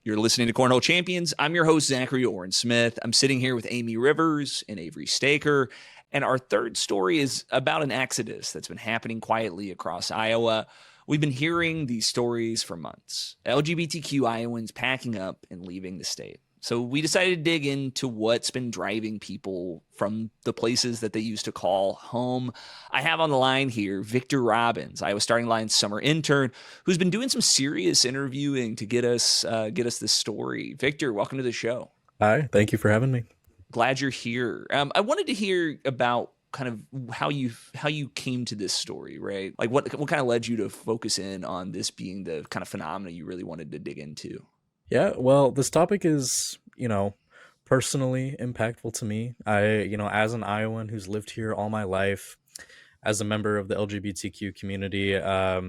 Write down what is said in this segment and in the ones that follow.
You're listening to Cornhole Champions. I'm your host, Zachary Oren Smith. I'm sitting here with Amie Rivers and Avery Staker. And our third story is about an exodus that's been happening quietly across Iowa. We've been hearing these stories for months. LGBTQ Iowans packing up and leaving the state. So we decided to dig into what's been driving people from the places that they used to call home. I have on the line here Victor Robbins, Iowa Starting Line's summer intern, who's been doing some serious interviewing to get us this story. Victor, welcome to the show. Hi, thank you for having me. Glad you're here. I wanted to hear about kind of how you came to this story, right? Like what kind of led you to focus in on this being the kind of phenomena you really wanted to dig into? Yeah, well, this topic is, personally impactful to me. As an Iowan who's lived here all my life, as a member of the LGBTQ community, I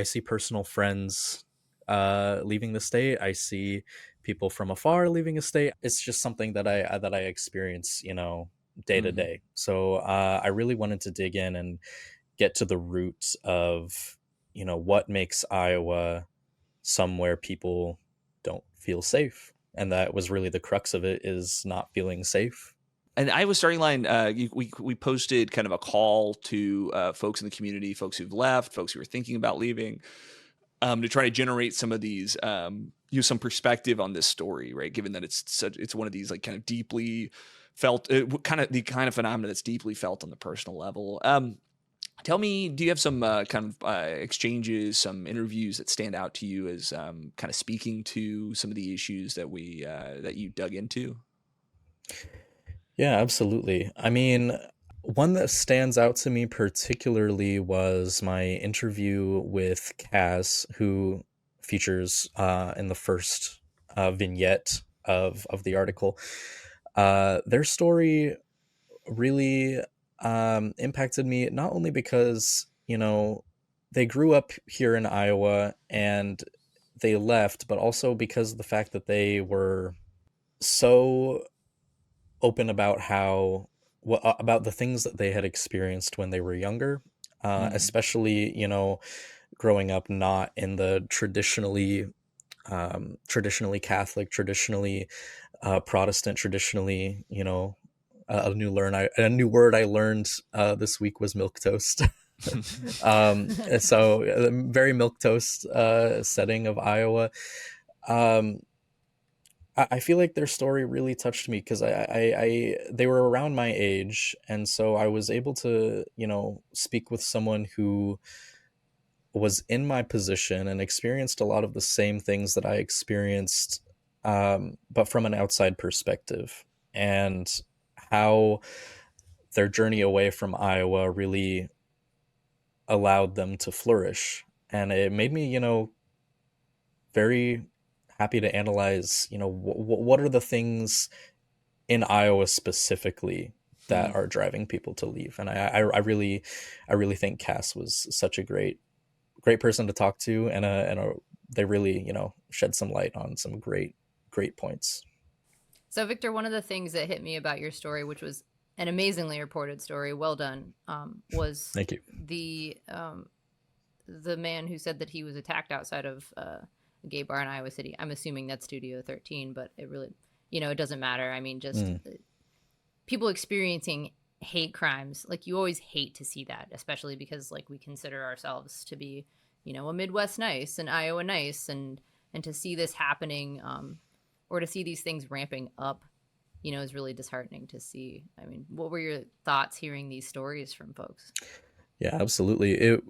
see personal friends leaving the state. I see people from afar leaving a state. It's just something that I experience, day to day. So I really wanted to dig in and get to the roots of, what makes Iowa somewhere people don't feel safe. And that was really the crux of it, is not feeling safe. And Iowa Starting Line, we posted kind of a call to folks in the community, folks who've left, folks who are thinking about leaving, to try to generate some of these, some perspective on this story, right? Given that it's one of these like kind of deeply felt, the kind of phenomena that's deeply felt on the personal level. Tell me, do you have some exchanges, some interviews that stand out to you as kind of speaking to some of the issues that that you dug into? Yeah, absolutely. I mean, one that stands out to me particularly was my interview with Cass, who features in the first vignette of the article. Their story really impacted me, not only because, they grew up here in Iowa and they left, but also because of the fact that they were so open about about the things that they had experienced when they were younger, especially, growing up not in the traditionally Catholic, traditionally Protestant, traditionally, a new word I learned this week was milquetoast. So very milquetoast setting of Iowa. I feel like their story really touched me because they were around my age, and so I was able to, speak with someone who was in my position and experienced a lot of the same things that I experienced, but from an outside perspective, and how their journey away from Iowa really allowed them to flourish. And it made me, very happy to analyze, what are the things in Iowa specifically that are driving people to leave. And I really think Cass was such a great person to talk to, and they really, shed some light on some great points. So Victor, one of the things that hit me about your story, which was an amazingly reported story, well done, was Thank you. The man who said that he was attacked outside of a gay bar in Iowa City. I'm assuming that's Studio 13, but it really, it doesn't matter. I mean, just people experiencing hate crimes, like you always hate to see that, especially because like we consider ourselves to be, a Midwest nice and Iowa nice, and to see this happening, or to see these things ramping up, is really disheartening to see. I mean, what were your thoughts hearing these stories from folks? Yeah, absolutely. It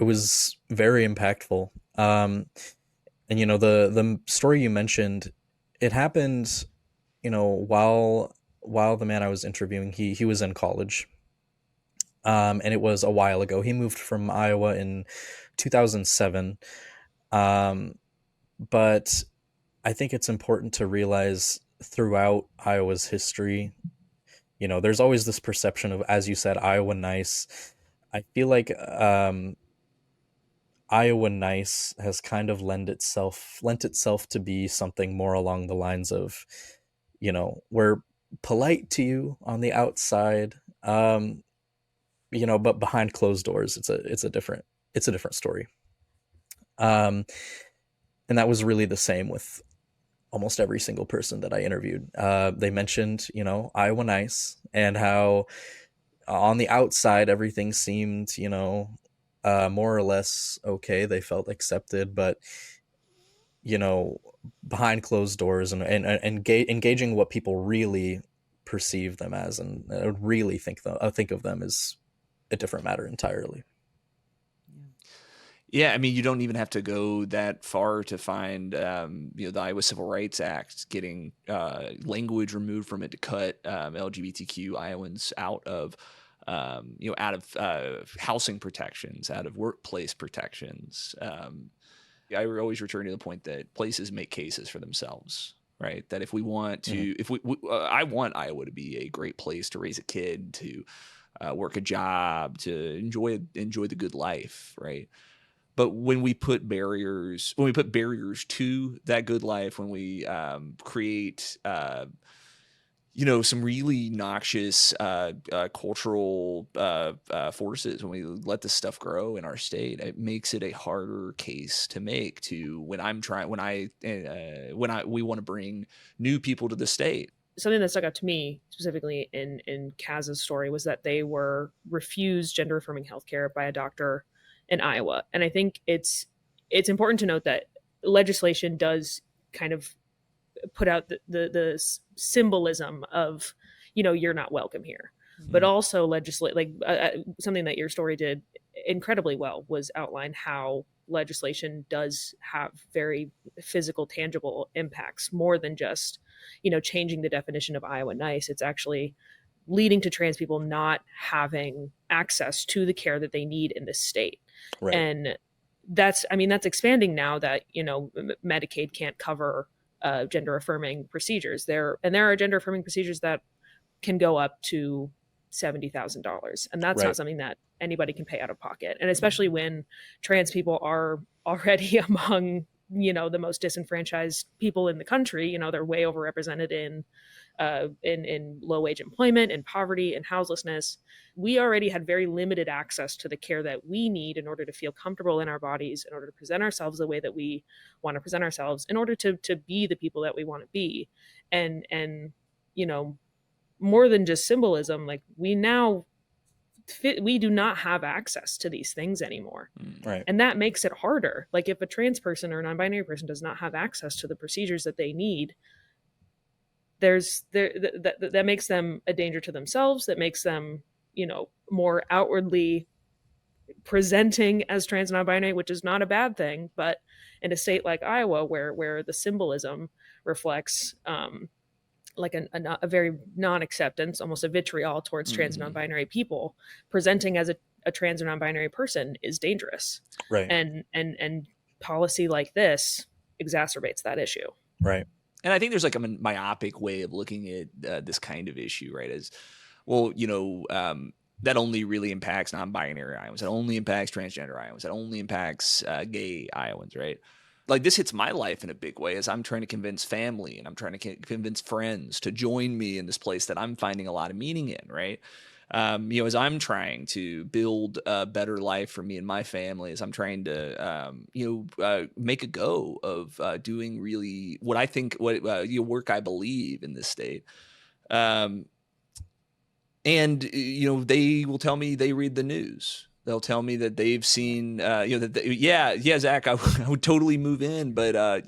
was very impactful. And the story you mentioned, it happened, while the man I was interviewing, he was in college. And it was a while ago. He moved from Iowa in 2007. But I think it's important to realize throughout Iowa's history, there's always this perception of, as you said, Iowa nice. I feel like Iowa nice has kind of lent itself to be something more along the lines of, we're polite to you on the outside, but behind closed doors, it's a different story. And that was really the same with almost every single person that I interviewed. They mentioned, Iowa Nice, and how on the outside everything seemed, more or less okay. They felt accepted, but behind closed doors and engaging what people really perceive them as and really think of them as a different matter entirely. Yeah, I mean, you don't even have to go that far to find, the Iowa Civil Rights Act getting language removed from it to cut LGBTQ Iowans out of, housing protections, out of workplace protections. I always return to the point that places make cases for themselves, right? That if we want to, I want Iowa to be a great place to raise a kid, to work a job, to enjoy the good life, right? But when we put barriers to that good life, when we create, some really noxious cultural forces, when we let this stuff grow in our state, it makes it a harder case to make we want to bring new people to the state. Something that stuck out to me specifically in Kaz's story was that they were refused gender-affirming healthcare by a doctor in Iowa. And I think it's important to note that legislation does kind of put out the symbolism of, you're not welcome here. Mm-hmm. But also something that your story did incredibly well was outline how legislation does have very physical, tangible impacts, more than just, changing the definition of Iowa Nice. It's actually leading to trans people not having access to the care that they need in this state. Right. And that's expanding now that, Medicaid can't cover gender affirming procedures. There are gender affirming procedures that can go up to $70,000. And that's not something that anybody can pay out of pocket. And especially when trans people are already among, the most disenfranchised people in the country. They're way overrepresented in low wage employment, in poverty, and houselessness. We already had very limited access to the care that we need in order to feel comfortable in our bodies, in order to present ourselves the way that we want to present ourselves, in order to be the people that we want to be. And more than just symbolism, like we do not have access to these things anymore. Right. And that makes it harder. Like if a trans person or a non-binary person does not have access to the procedures that they need, that makes them a danger to themselves, that makes them, more outwardly presenting as trans and non-binary, which is not a bad thing. But in a state like Iowa, where the symbolism reflects like a very non-acceptance, almost a vitriol towards trans and non-binary people, presenting as a trans or non-binary person is dangerous. Right. And policy like this exacerbates that issue. Right. And I think there's like a myopic way of looking at this kind of issue, right? As well, that only really impacts non-binary Iowans. That only impacts transgender Iowans. That only impacts gay Iowans, right? Like this hits my life in a big way as I'm trying to convince family and I'm trying to convince friends to join me in this place that I'm finding a lot of meaning in, right? As I'm trying to build a better life for me and my family, as I'm trying to, make a go of doing really what I think, work I believe in this state. And, they will tell me they read the news. They'll tell me that they've seen, Zach, I would totally move in, but I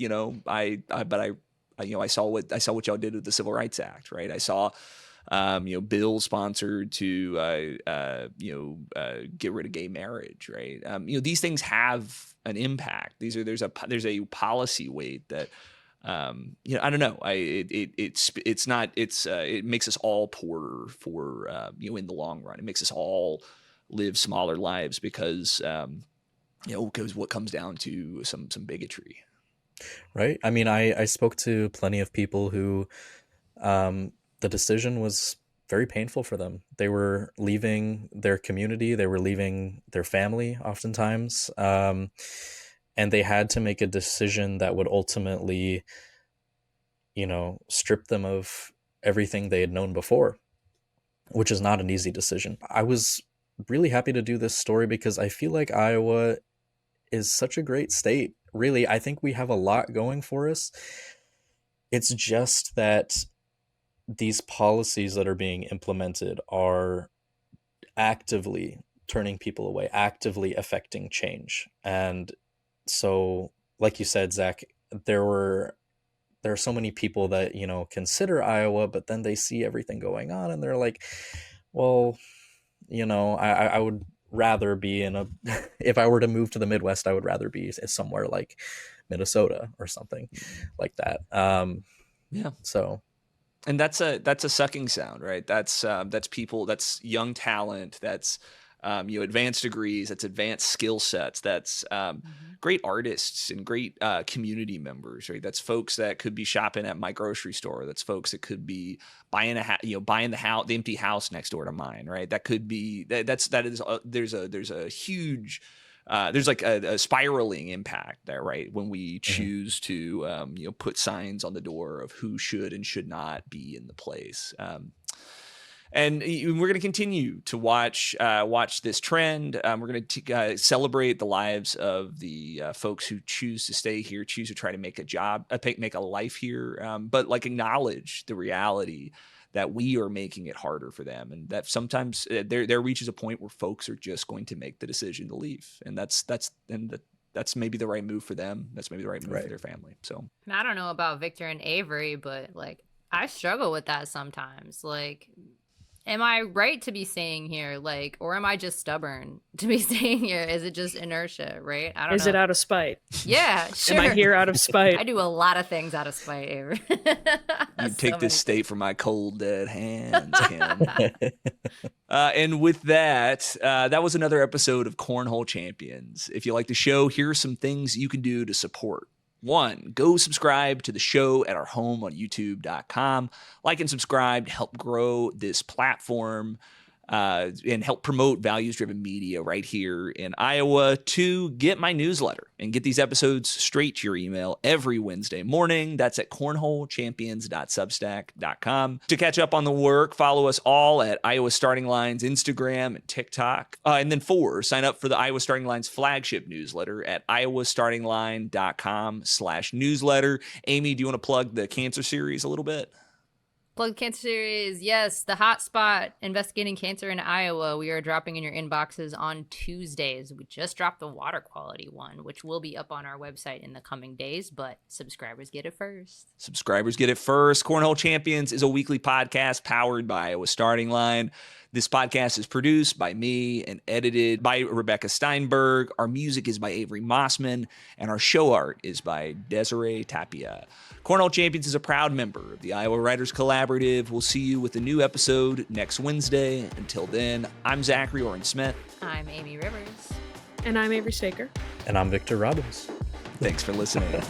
saw what y'all did with the Civil Rights Act, right? I saw, bills sponsored to, get rid of gay marriage, right? These things have an impact. There's a policy weight that, I don't know. It makes us all poorer for, in the long run. It makes us all live smaller lives because what comes down to some bigotry. Right. I mean, I spoke to plenty of people who the decision was very painful for them. They were leaving their community. They were leaving their family oftentimes. And they had to make a decision that would ultimately, strip them of everything they had known before, which is not an easy decision. I was really happy to do this story because I feel like Iowa is such a great state really, I think we have a lot going for us. It's just that these policies that are being implemented are actively turning people away, actively affecting change. And so, like you said, Zach, there are so many people that, you know, consider Iowa, but then they see everything going on and they're like, well, you know, I would rather be in a, if I were to move to the Midwest, I would rather be somewhere like Minnesota or something like that. Yeah. So, and that's a sucking sound, right? That's people, that's young talent, that's advanced degrees, that's advanced skill sets, that's great artists and great community members, right? That's folks that could be shopping at my grocery store. That's folks that could be buying the empty house next door to mine, right? That could be there's a huge there's like a spiraling impact there, right? When we choose to put signs on the door of who should and should not be in the place. And we're going to continue to watch this trend. We're going to celebrate the lives of the folks who choose to stay here, choose to try to make make a life here, but like acknowledge the reality that we are making it harder for them, and that sometimes there reaches a point where folks are just going to make the decision to leave, and that's maybe the right move for them. That's maybe the right move for their family. So I don't know about Victor and Avery, but like I struggle with that sometimes. Like, am I right to be staying here? Like, or am I just stubborn to be staying here? Is it just inertia, right? I don't know. Is it out of spite? Yeah, sure. Am I here out of spite? I do a lot of things out of spite, Avery. You take this state from my cold, dead hands, Kim. And with that, that was another episode of Cornhole Champions. If you like the show, here are some things you can do to support. 1, go subscribe to the show at our home on youtube.com. Like and subscribe to help grow this platform and help promote values-driven media right here in Iowa. 2, get my newsletter and get these episodes straight to your email every Wednesday morning. That's at cornholechampions.substack.com. To catch up on the work, follow us all at Iowa Starting Line's Instagram and TikTok. And then 4, sign up for the Iowa Starting Line's flagship newsletter at iowastartingline.com/newsletter. Amie, do you want to plug the cancer series a little bit? Plug Cancer Series, yes, the hot spot investigating cancer in Iowa. We are dropping in your inboxes on Tuesdays. We just dropped the water quality one, which will be up on our website in the coming days, but subscribers get it first. Subscribers get it first. Cornhole Champions is a weekly podcast powered by Iowa Starting Line. This podcast is produced by me and edited by Rebecca Steinberg. Our music is by Avery Mossman, and our show art is by Desirée Tapia. Cornhole Champions is a proud member of the Iowa Writers Collaborative. We'll see you with a new episode next Wednesday. Until then, I'm Zachary Oren Smith. I'm Amie Rivers. And I'm Avery Staker. And I'm Victor Robbins. Thanks for listening.